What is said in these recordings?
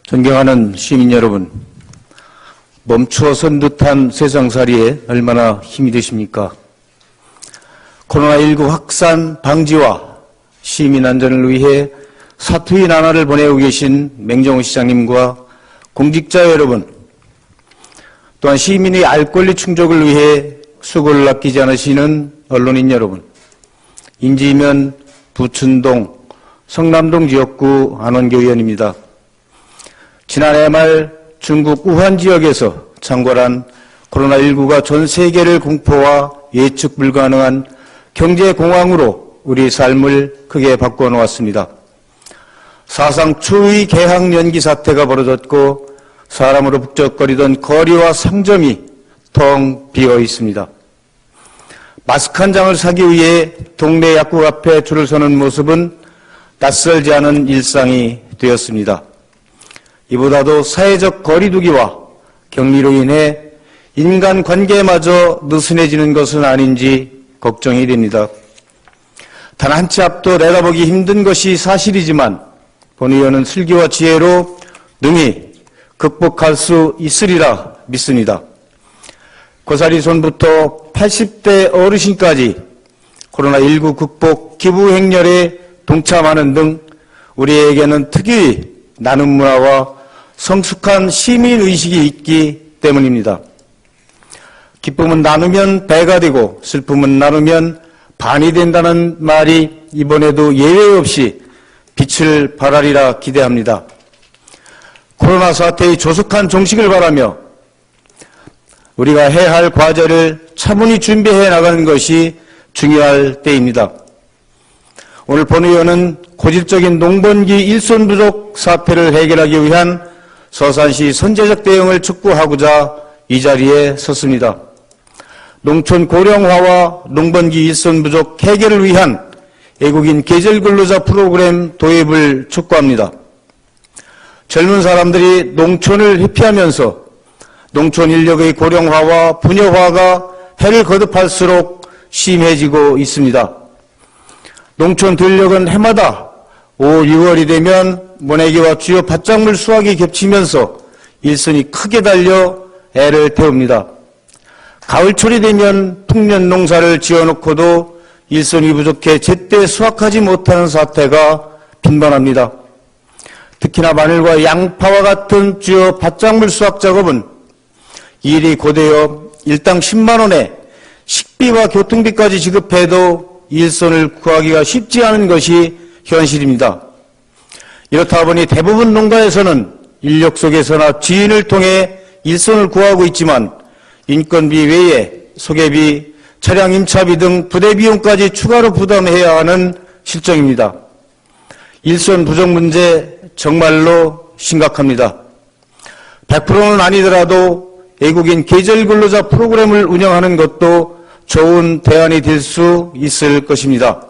존경하는 시민 여러분, 멈추어 선 듯한 세상살이에 얼마나 힘이 되십니까? 코로나19 확산 방지와 시민 안전을 위해 사투리 나날을 보내고 계신 맹정호 시장님과 공직자 여러분, 또한 시민의 알 권리 충족을 위해 수고를 아끼지 않으시는 언론인 여러분, 인지면 부춘동, 성남동 지역구 안원교 의원입니다. 지난해 말 중국 우한 지역에서 창궐한 코로나19가 전 세계를 공포와 예측 불가능한 경제공황으로 우리 삶을 크게 바꿔놓았습니다. 사상 초유의 개학 연기 사태가 벌어졌고 사람으로 북적거리던 거리와 상점이 텅 비어 있습니다. 마스크 한 장을 사기 위해 동네 약국 앞에 줄을 서는 모습은 낯설지 않은 일상이 되었습니다. 이보다도 사회적 거리두기와 격리로 인해 인간관계마저 느슨해지는 것은 아닌지 걱정이 됩니다. 단 한 치 앞도 내다보기 힘든 것이 사실이지만 본 의원은 슬기와 지혜로 능히 극복할 수 있으리라 믿습니다. 고사리 손부터 80대 어르신까지 코로나19 극복 기부 행렬에 동참하는 등 우리에게는 특유의 나눔 문화와 성숙한 시민의식이 있기 때문입니다. 기쁨은 나누면 배가 되고 슬픔은 나누면 반이 된다는 말이 이번에도 예외 없이 빛을 발하리라 기대합니다. 코로나 사태의 조속한 종식을 바라며 우리가 해야 할 과제를 차분히 준비해 나가는 것이 중요할 때입니다. 오늘 본 의원은 고질적인 농번기 일손 부족 사태를 해결하기 위한 서산시 선제적 대응을 촉구하고자 이 자리에 섰습니다. 농촌 고령화와 농번기 일손 부족 해결을 위한 외국인 계절 근로자 프로그램 도입을 촉구합니다. 젊은 사람들이 농촌을 회피하면서 농촌 인력의 고령화와 분여화가 해를 거듭할수록 심해지고 있습니다. 농촌 전력은 해마다 5월, 6월이 되면 모내기와 주요 밭작물 수확이 겹치면서 일손이 크게 달려 애를 태웁니다. 가을철이 되면 풍년 농사를 지어놓고도 일손이 부족해 제때 수확하지 못하는 사태가 빈번합니다. 특히나 마늘과 양파와 같은 주요 밭작물 수확 작업은 일이 고되어 일당 10만 원에 식비와 교통비까지 지급해도 일손을 구하기가 쉽지 않은 것이 현실입니다. 이렇다 보니 대부분 농가에서는 인력 속에서나 지인을 통해 일손을 구하고 있지만 인건비 외에 소개비, 차량 임차비 등 부대 비용까지 추가로 부담해야 하는 실정입니다. 일손 부족 문제 정말로 심각합니다. 100%는 아니더라도 외국인 계절 근로자 프로그램을 운영하는 것도 좋은 대안이 될 수 있을 것입니다.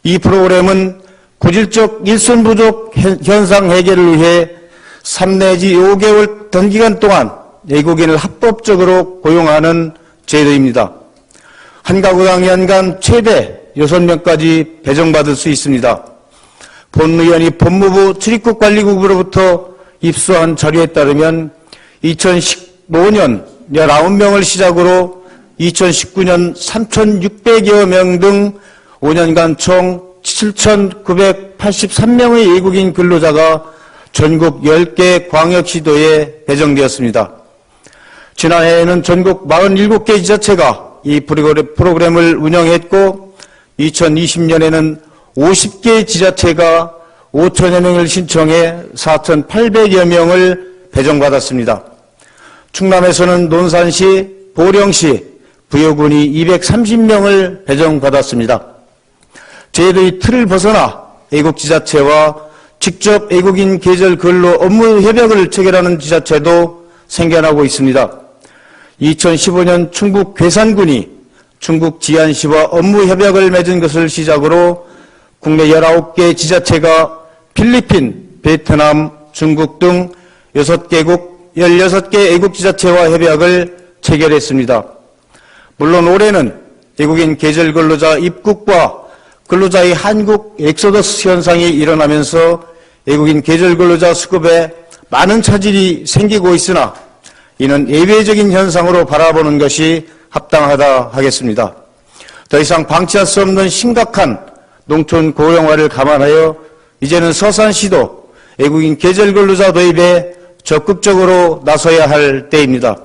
이 프로그램은 고질적 일손 부족 현상 해결을 위해 3 내지 5개월 단기간 동안 외국인을 합법적으로 고용하는 제도입니다. 한 가구당 연간 최대 6명까지 배정받을 수 있습니다. 본 의원이 법무부 출입국관리국으로부터 입수한 자료에 따르면 2015년 19명을 시작으로 2019년 3,600여 명 등 5년간 총 7,983명의 외국인 근로자가 전국 10개 광역시도에 배정되었습니다. 지난해에는 전국 47개 지자체가 이 프로그램을 운영했고 2020년에는 50개 지자체가 5천여 명을 신청해 4,800여 명을 배정받았습니다. 충남에서는 논산시, 보령시, 부여군이 230명을 배정받았습니다. 제도의 틀을 벗어나 애국지자체와 직접 외국인 계절 근로 업무 협약을 체결하는 지자체도 생겨나고 있습니다. 2015년 충북 괴산군이 중국 지안시와 업무 협약을 맺은 것을 시작으로 국내 19개 지자체가 필리핀, 베트남, 중국 등 6개국 16개 애국지자체와 협약을 체결했습니다. 물론 올해는 외국인 계절 근로자 입국과 근로자의 한국 엑소더스 현상이 일어나면서 외국인 계절 근로자 수급에 많은 차질이 생기고 있으나 이는 예외적인 현상으로 바라보는 것이 합당하다 하겠습니다. 더 이상 방치할 수 없는 심각한 농촌 고령화를 감안하여 이제는 서산시도 외국인 계절 근로자 도입에 적극적으로 나서야 할 때입니다.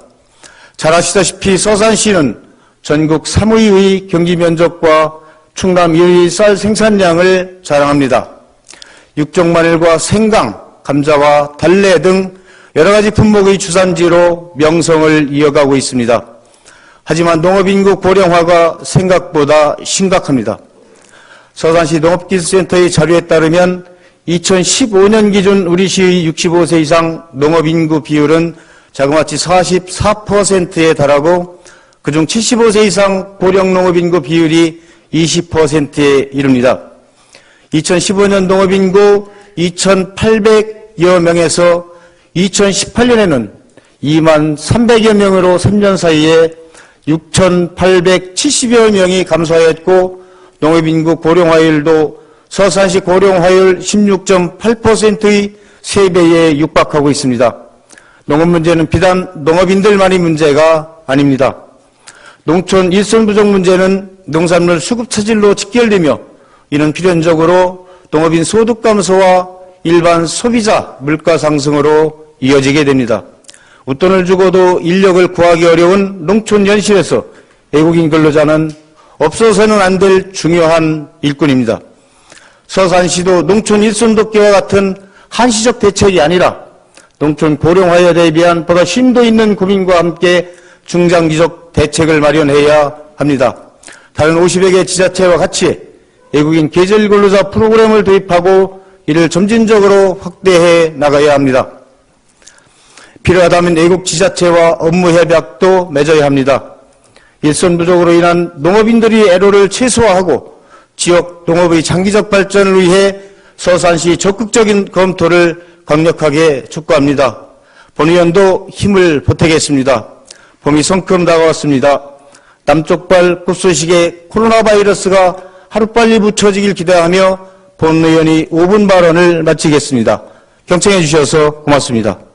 잘 아시다시피 서산시는 전국 3위의 경기 면적과 충남 1위 쌀 생산량을 자랑합니다. 육종마늘과 생강, 감자와 달래 등 여러 가지 품목의 주산지로 명성을 이어가고 있습니다. 하지만 농업인구 고령화가 생각보다 심각합니다. 서산시 농업기술센터의 자료에 따르면 2015년 기준 우리 시의 65세 이상 농업인구 비율은 자그마치 44%에 달하고 그중 75세 이상 고령농업인구 비율이 20%에 이릅니다. 2015년 농업인구 2,800여 명에서 2018년에는 2만 300여 명으로 3년 사이에 6,870여 명이 감소하였고 농업인구 고령화율도 서산시 고령화율 16.8%의 3배에 육박하고 있습니다. 농업 문제는 비단 농업인들만의 문제가 아닙니다. 농촌 일손 부족 문제는 농산물 수급 차질로 직결되며 이는 필연적으로 농업인 소득 감소와 일반 소비자 물가 상승으로 이어지게 됩니다. 웃돈을 주고도 인력을 구하기 어려운 농촌 현실에서 외국인 근로자는 없어서는 안 될 중요한 일꾼입니다. 서산시도 농촌 일손 돕기와 같은 한시적 대책이 아니라 농촌 고령화에 대비한 보다 심도 있는 고민과 함께 중장기적 대책을 마련해야 합니다. 다른 50여 개 지자체와 같이 외국인 계절 근로자 프로그램을 도입하고 이를 점진적으로 확대해 나가야 합니다. 필요하다면 외국 지자체와 업무 협약도 맺어야 합니다. 일손 부족으로 인한 농업인들의 애로를 최소화하고 지역 농업의 장기적 발전을 위해 서산시 적극적인 검토를 강력하게 촉구합니다. 본 의원도 힘을 보태겠습니다. 봄이 성큼 다가왔습니다. 남쪽발 급소식에 코로나 바이러스가 하루빨리 묻혀지길 기대하며 본 의원이 5분 발언을 마치겠습니다. 경청해 주셔서 고맙습니다.